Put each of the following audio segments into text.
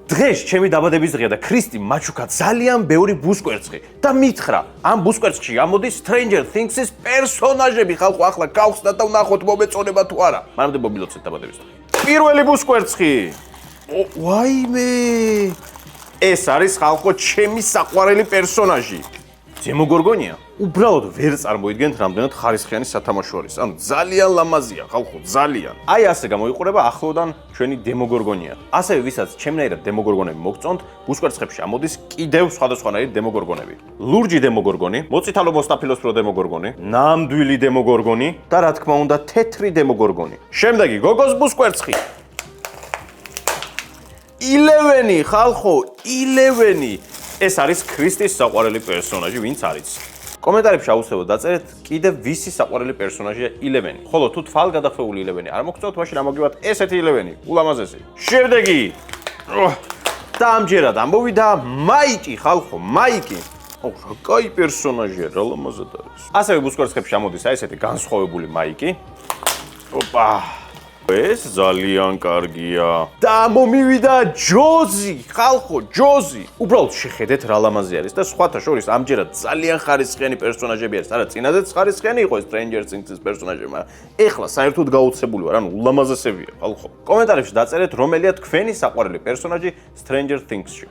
დღეს ჩემი დაბადების დღეა და ქრისტი მაჩუკა ძალიან ბევრი ბუსკვერცხი და მითხრა, ამ ბუსკვერცხში ამოდის Stranger Things-ის პერსონაჟები, ხალხო, ახლა გავხსნათ და ვნახოთ მომეწონება თუ არა. მანამდე მობილოცეთ დაბადების დღე. პირველი ბუსკვერცხი. ვაიმე! ეს არის ხალხო ჩემი საყვარელი პერსონაჟი. დემოგორგონია? უბრალოდ ვერ წარმოიდგენთ რამდენად ხარისხიანი სათამაშო არის. ანუ ძალიან ლამაზია, ხალხო, ძალიან. აი ასე გამოიყურება ახლოდან ჩვენი დემოგორგონია. ასევე ვისაც ჩემნაირად დემოგორგონები მოგწონთ, ბუსკვერცხებში ამოდის კიდევ სხვადასხვანაირი დემოგორგონები. ლურჯი დემოგორგონი, მოწითალო მოსტაფილოსფრო დემოგორგონი, ნამდვილი დემოგორგონი და რა თქმა უნდა, თეთრი დემოგორგონი. შემდეგი გოგოს ბუსკვერცხი. 11 ხალხო, 11. ეს არის ქრისტის საყვარელი პერსონაჟი, ვინც არის. კომენტარებში აუცილებლად დაწერეთ კიდევ ვისი საყვარელი პერსონაჟია 11. ხოლო თუ თვალგადახმეული 11 არ მოგწონთ, მაშინ ამოგივათ ესეთი 11, ულამაზესი. შემდეგი. და ამჯერად ამოვიდა მაიკი, ხალხო, მაიკი. რა კაი პერსონაჟია, რა ლამაზად არის. ასევე ბუსკვერცხებში ამოდის აი ესეთი განსხვავებული მაიკი. ოპა. ეს ძალიან კარგია. და მომივიდა ჯოზი, ხალხო, ჯოზი. უბრალოდ შეხედეთ რა ლამაზი არის და სხვათა შორის ამჯერად ძალიან ხარისხიანი პერსონაჟები არის. არა, წინადაც ხარისხიანი იყო Stranger Things-ის პერსონაჟები, მაგრამ ეხლა საერთოდ გაუცებული ვარ, ანუ ულამაზესებია, ხალხო. კომენტარებში დაწერეთ, რომელია თქვენი საყვარელი პერსონაჟი Stranger Things-ში.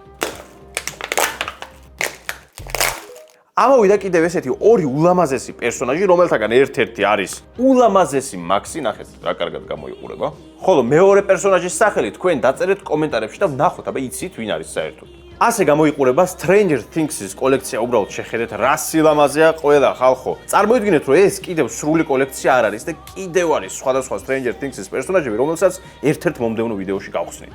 ამოვიდა კიდევ ესეთი ორი ულამაზესი პერსონაჟი, რომელთაგან ერთ-ერთი არის ულამაზესი მაქსი, ნახეთ, რა კარგად გამოიყურება. ხოლო მეორე პერსონაჟის სახელი თქვენ დაწერეთ კომენტარებში და ვნახოთ, აბა იცით ვინ არის საერთოდ. ასე გამოიყურება Stranger Things-ის კოლექცია, უბრალოდ შეხედეთ რა სილამაზეა ყველა, ხალხო. წარმოიდგინეთ, რომ ეს კიდევ სრული კოლექცია არ არის და კიდევ არის სხვადასხვა Stranger Things-ის პერსონაჟები, რომელსაც ერთ-ერთ მომდევნო ვიდეოში გავხსნით.